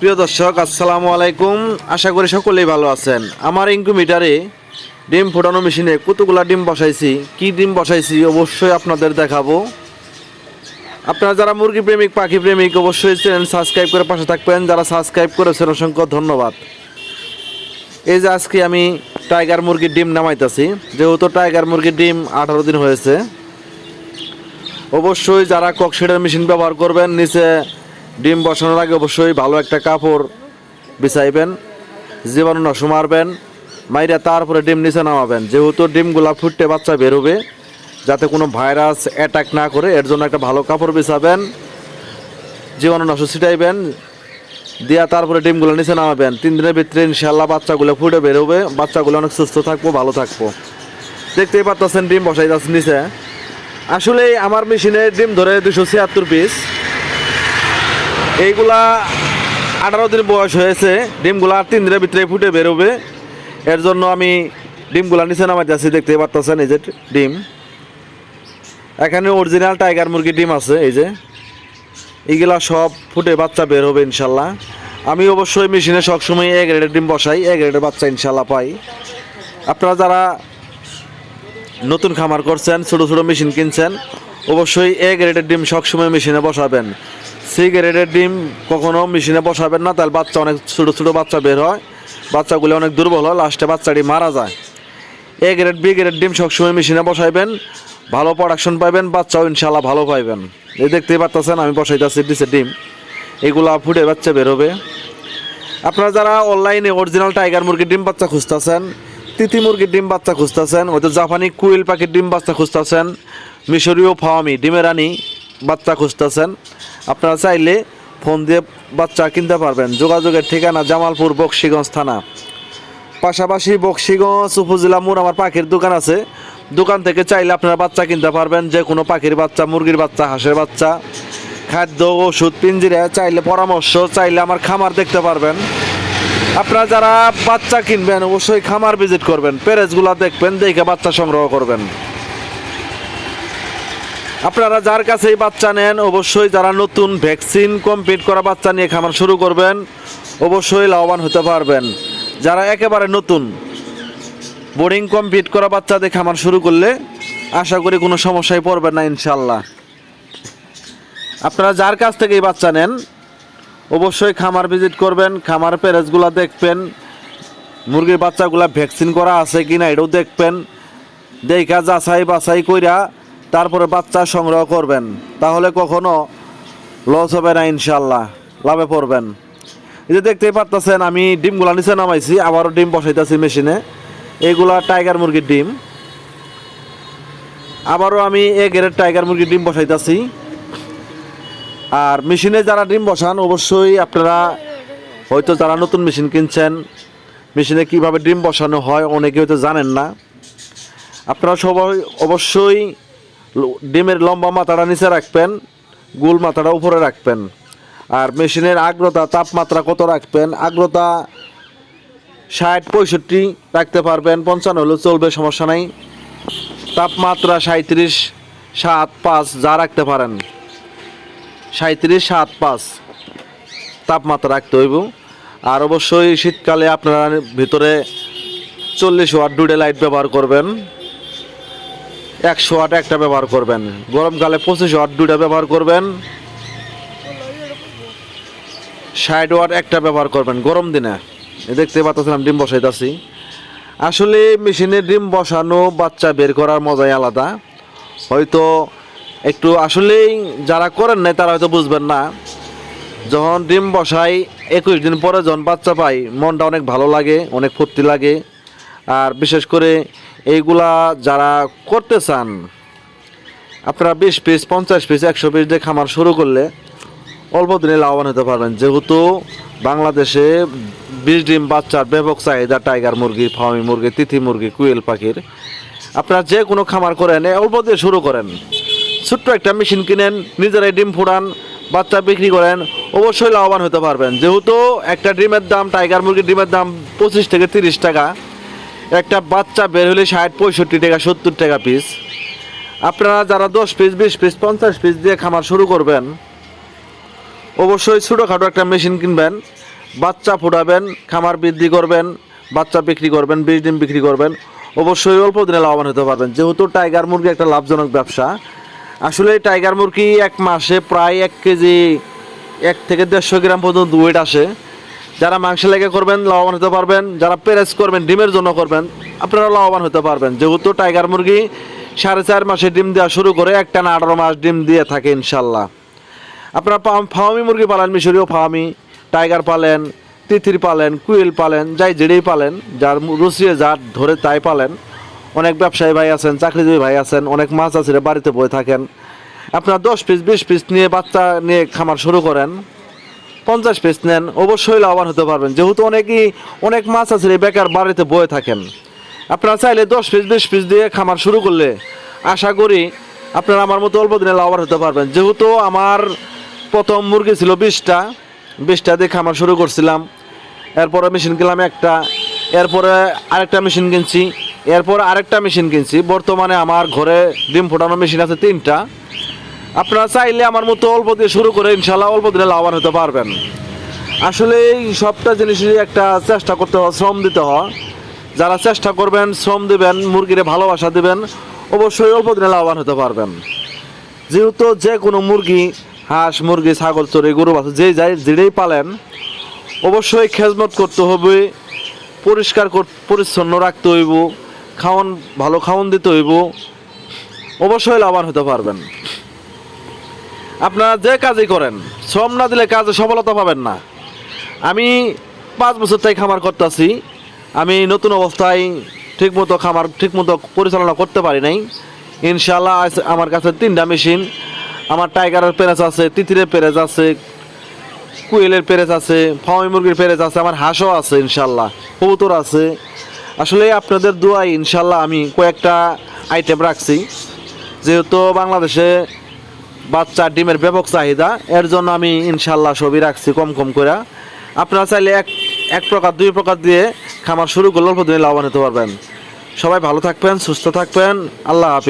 প্রিয় দর্শক আসসালামু আলাইকুম, আশা করি সকলেই ভালো আছেন। আমার ইনকিউবেটরে ডিম ফোটানো মেশিনে কতগুলা ডিম বসাইছি, কি ডিম বসাইছি অবশ্যই আপনাদের দেখাবো। আপনারা যারা মুরগি প্রেমিক, পাখি প্রেমিক, অবশ্যই চ্যানেল সাবস্ক্রাইব করে পাশে থাকবেন। যারা সাবস্ক্রাইব করেছেন অসংখ্য ধন্যবাদ। এই যে আজকে আমি টাইগার মুরগির ডিম নামাইতেছি, যেহেতু টাইগার মুরগির ডিম 18 দিন হয়েছে। অবশ্যই যারা ককশিটের মেশিন ব্যবহার করবেন, নিচে ডিম বসানোর আগে অবশ্যই ভালো একটা কাপড় বিছাইবেন, জীবাণুনাশক মারবেন, মাইরা তারপরে ডিম নিচে নামাবেন। যেহেতু ডিমগুলা ফুটে বাচ্চা বেরোবে, যাতে কোনো ভাইরাস অ্যাটাক না করে, এর জন্য একটা ভালো কাপড় বিছাবেন, জীবাণুনাশক ছিটাইবেন, দিয়া তারপরে ডিমগুলো নিচে নামাবেন। 3 দিনের ভিতরে ইনশাল্লাহ বাচ্চাগুলো ফুটে বেরোবে, বাচ্চাগুলো অনেক সুস্থ থাকবো, ভালো থাকবো। দেখতেই পাচ্ছেন ডিম বসাই যাচ্ছে নিচে। আসলে আমার মেশিনে ডিম ধরে 276 পিস। এইগুলা 18 দিন বয়স হয়েছে, ডিমগুলা 3 দিনের ভিতরে ফুটে বেরোবে। এর জন্য আমি ডিমগুলা নিচে নামাই যাচ্ছি, দেখতে পাচ্ছেন এই যে ডিম। এখানে অরিজিনাল টাইগার মুরগির ডিম আছে, এই যে এইগুলা সব ফুটে বাচ্চা বের হবে ইনশাল্লাহ। আমি অবশ্যই মেশিনে সবসময় এ গ্রেডের ডিম বসাই, এ গ্রেডের বাচ্চা ইনশাল্লাহ পাই। আপনারা যারা নতুন খামার করছেন, ছোটো ছোটো মেশিন কিনছেন, অবশ্যই এ গ্রেডের ডিম সবসময় মেশিনে বসাবেন। সি গ্রেডের ডিম কখনো মেশিনে বসাবেন না, তাহলে বাচ্চা অনেক ছোটো ছোটো বাচ্চা বের হয়, বাচ্চাগুলো অনেক দুর্বল হয়, লাস্টে বাচ্চাটি মারা যায়। এ গ্রেড, বি গ্রেড ডিম সবসময় মেশিনে বসাইবেন, ভালো প্রোডাকশন পাইবেন, বাচ্চাও ইনশাল্লাহ ভালো পাইবেন। এই দেখতেই পাচ্ছেন আমি বসাইতেছি দিচ্ছে ডিম, এগুলা ফুটে বাচ্চা বেরোবে। আপনারা যারা অনলাইনে অরিজিনাল টাইগার মুরগির ডিম বাচ্চা খুঁজতেছেন, তিতি মুরগির ডিম বাচ্চা খুঁজতেছেন, হয়তো জাপানি কুইল পাখির ডিম বাচ্চা খুঁজতেছেন, মিশরীয় ফাওয়ামি ডিমের রানী বাচ্চা খুঁজতেছেন, আপনারা চাইলে ফোন দিয়ে বাচ্চা কিনতে পারবেন। যোগাযোগের ঠিকানা জামালপুর, বকশীগঞ্জ থানা, পাশাপাশি বকশীগঞ্জ উপজেলা মোড় আমার পাখির দোকান আছে। দোকান থেকে চাইলে আপনারা বাচ্চা কিনতে পারবেন, যে কোনো পাখির বাচ্চা, মুরগির বাচ্চা, হাঁসের বাচ্চা, খাদ্য, ওষুধ, পিঞ্জিরা, চাইলে পরামর্শ, চাইলে আমার খামার দেখতে পারবেন। আপনারা যারা বাচ্চা কিনবেন অবশ্যই খামার ভিজিট করবেন, প্যারেজগুলো দেখবেন, দেখে বাচ্চা সংগ্রহ করবেন। আপনারা যার কাছেই বাচ্চা নেন, অবশ্যই যারা নতুন ভ্যাকসিন কমপ্লিট করা বাচ্চা নিয়ে খামার শুরু করবেন, অবশ্যই লাভবান হতে পারবেন। যারা একেবারে নতুন বোর্ডিং কমপ্লিট করা বাচ্চা দিয়ে খামার শুরু করলে আশা করি কোনো সমস্যায় পড়বেন না ইনশাল্লাহ। আপনারা যার কাছ থেকেই বাচ্চা নেন অবশ্যই খামার ভিজিট করবেন, খামার প্যারেজগুলো দেখবেন, মুরগির বাচ্চাগুলো ভ্যাকসিন করা আছে কিনা এটাও দেখবেন, দেখা যাচাই বাছাই কইরা তারপরে বাচ্চা সংগ্রহ করবেন, তাহলে কখনো লস হবে না ইনশাল্লাহ, লাভে পড়বেন। এই যে দেখতেই পারতেছেন আমি ডিমগুলা নিচে নামাইছি, আবারও ডিম বসাইতেছি মেশিনে। এইগুলা টাইগার মুরগির ডিম, আবারও আমি এ গ্রেড টাইগার মুরগির ডিম বসাইতেছি। আর মেশিনে যারা ডিম বসান অবশ্যই আপনারা হয়তো যারা নতুন মেশিন কিনছেন, মেশিনে কিভাবে ডিম বসানো হয় অনেকে হয়তো জানেন না। আপনারা সবাই অবশ্যই ডিমের লম্বা মাথাটা নিচে রাখবেন, গোল মাথাটা উপরে রাখবেন। আর মেশিনের আর্দ্রতা, তাপমাত্রা কত রাখবেন, আর্দ্রতা 60-65 রাখতে পারবেন, 55 হলেও চলবে, সমস্যা নাই। তাপমাত্রা 37.75 যা রাখতে পারেন, 37.75 তাপমাত্রা রাখতে হইব। আর অবশ্যই শীতকালে আপনারা ভিতরে 40 ওয়াট দুটো লাইট ব্যবহার করবেন, 100 ওয়াট একটা ব্যবহার করবেন। গরমকালে 25 ওয়াট দুটা ব্যবহার করবেন, 60 ওয়াট একটা ব্যবহার করবেন গরম দিনে। দেখতে পাচ্ছিলাম ডিম বসাইতেছি। আসলে মেশিনে ডিম বসানো, বাচ্চা বের করার মজাই আলাদা। হয়তো একটু আসলেই যারা করেন নাই তারা হয়তো বুঝবেন না। যখন ডিম বসাই 21 দিন পরে যখন বাচ্চা পাই, মনটা অনেক ভালো লাগে, অনেক ফুর্তি লাগে। আর বিশেষ করে এইগুলা যারা করতে চান, আপনারা 20 পিস, 50 পিস, 100 পিস দিয়ে খামার শুরু করলে অল্প দিনে লাভবান হতে পারবেন। যেহেতু বাংলাদেশে 20 ডিম বাচ্চার ব্যাপক চাহিদা টাইগার মুরগি, ফার্মি মুরগি, তিথি মুরগি, কুয়েল পাখির। আপনারা যে কোনো খামার করেন অল্প দিয়ে শুরু করেন, ছোট্ট একটা মেশিন কিনেন, নিজেরাই ডিম ফুটান, বাচ্চা বিক্রি করেন, অবশ্যই লাভবান হতে পারবেন। যেহেতু একটা ডিমের দাম, টাইগার মুরগির ডিমের দাম 25 থেকে 30 টাকা, একটা বাচ্চা বের হলে 60-65 টাকা, 70 টাকা পিস। আপনারা যারা 10 পিস, 20 পিস, 50 পিস দিয়ে খামার শুরু করবেন অবশ্যই ছোটোখাটো একটা মেশিন কিনবেন, বাচ্চা ফোটাবেন, খামার বৃদ্ধি করবেন, বাচ্চা বিক্রি করবেন, বীজ ডিম বিক্রি করবেন, অবশ্যই অল্প দিনে লাভবান হতে পারবেন। যেহেতু টাইগার মুরগি একটা লাভজনক ব্যবসা, আসলে এই টাইগার মুরগি এক মাসে প্রায় 1 কেজি 1 থেকে 150 গ্রাম পর্যন্ত ওয়েট আসে। যারা মাংস লেগে করবেন লাভবান হতে পারবেন, যারা পেরেস করবেন ডিমের জন্য করবেন আপনারা লাভবান হতে পারবেন। যেহেতু টাইগার মুরগি 4.5 মাসে ডিম দেওয়া শুরু করে একটানা 18 মাস ডিম দিয়ে থাকে ইনশাল্লাহ। আপনারা ফার্মি মুরগি পালেন, মিশরীয় ফার্মি, টাইগার পালেন, তিতির পালেন, কুইল পালেন, যাই যেড়েই পালেন, যার রুচিয়ে যার ধরে তাই পালেন। অনেক ব্যবসায়ী ভাই আছেন, চাকরিজীবী ভাই আছেন, অনেক মাছ আছে বাড়িতে বয়ে থাকেন। আপনারা 10 পিস 20 পিস নিয়ে বাচ্চা নিয়ে খামার শুরু করেন, 50 পিস নেন, অবশ্যই লাভবান হতে পারবেন। যেহেতু অনেক মাছ আছে বেকার বাড়িতে বয়ে থাকেন, আপনারা চাইলে 10 পিস 20 পিস দিয়ে খামার শুরু করলে আশা করি আপনারা আমার মতো অল্প দিনে লাভবান হতে পারবেন। যেহেতু আমার প্রথম মুরগি ছিল 20টা দিয়ে খামার শুরু করছিলাম। এরপরে মেশিন কিনলাম একটা, এরপরে আরেকটা মেশিন কিনছি, এরপরে আরেকটা মেশিন কিনছি। বর্তমানে আমার ঘরে ডিম ফোটানো মেশিন আছে 3টা। আপনারা চাইলে আমার মতো অল্প দিয়ে শুরু করে ইনশাল্লাহ অল্প দিনে লাভবান হতে পারবেন। আসলে এই সবটা জিনিসই একটা চেষ্টা করতে হয়, শ্রম দিতে হয়। যারা চেষ্টা করবেন, শ্রম দেবেন, মুরগিরে ভালোবাসা দেবেন, অবশ্যই অল্প দিনে লাভবান হতে পারবেন। যেহেতু যে কোনো মুরগি, হাঁস মুরগি, ছাগল চড়ি, গরু বাছুর যেটাই পালেন অবশ্যই খেজমত করতে হবে, পরিচ্ছন্ন রাখতে হইব, ভালো খাওয়ান দিতে হইব, অবশ্যই লাভবান হতে পারবেন। আপনারা যে কাজই করেন শ্রম না দিলে কাজে সফলতা পাবেন না। আমি 5 বছর থেকে খামার করতেছি, আমি নতুন অবস্থায় ঠিকমতো পরিচালনা করতে পারি নাই। ইনশাল্লাহ আমার কাছে 3টা মেশিন, আমার টাইগারের পেরেজ আছে, তিতিরের পেরেজ আছে, কুয়েলের পেরেজ আছে, ফার্মি মুরগির পেরেজ আছে, আমার হাঁসও আছে ইনশাল্লাহ, কবুতর আছে। আসলে আপনাদের দোয়াই ইনশাল্লাহ আমি কয়েকটা আইটেম রাখছি। যেহেতু বাংলাদেশে বাচ্চা ডিমের ব্যাপক চাহিদা, এর জন্য আমি ইনশাল্লাহ সবই রাখছি কম করে। আপনারা চাইলে এক প্রকার 2 প্রকার দিয়ে খামার শুরু করলে অল্প দিনে লাভবান হতে পারবেন। সবাই ভালো থাকবেন, সুস্থ থাকবেন, আল্লাহ হাফিজ।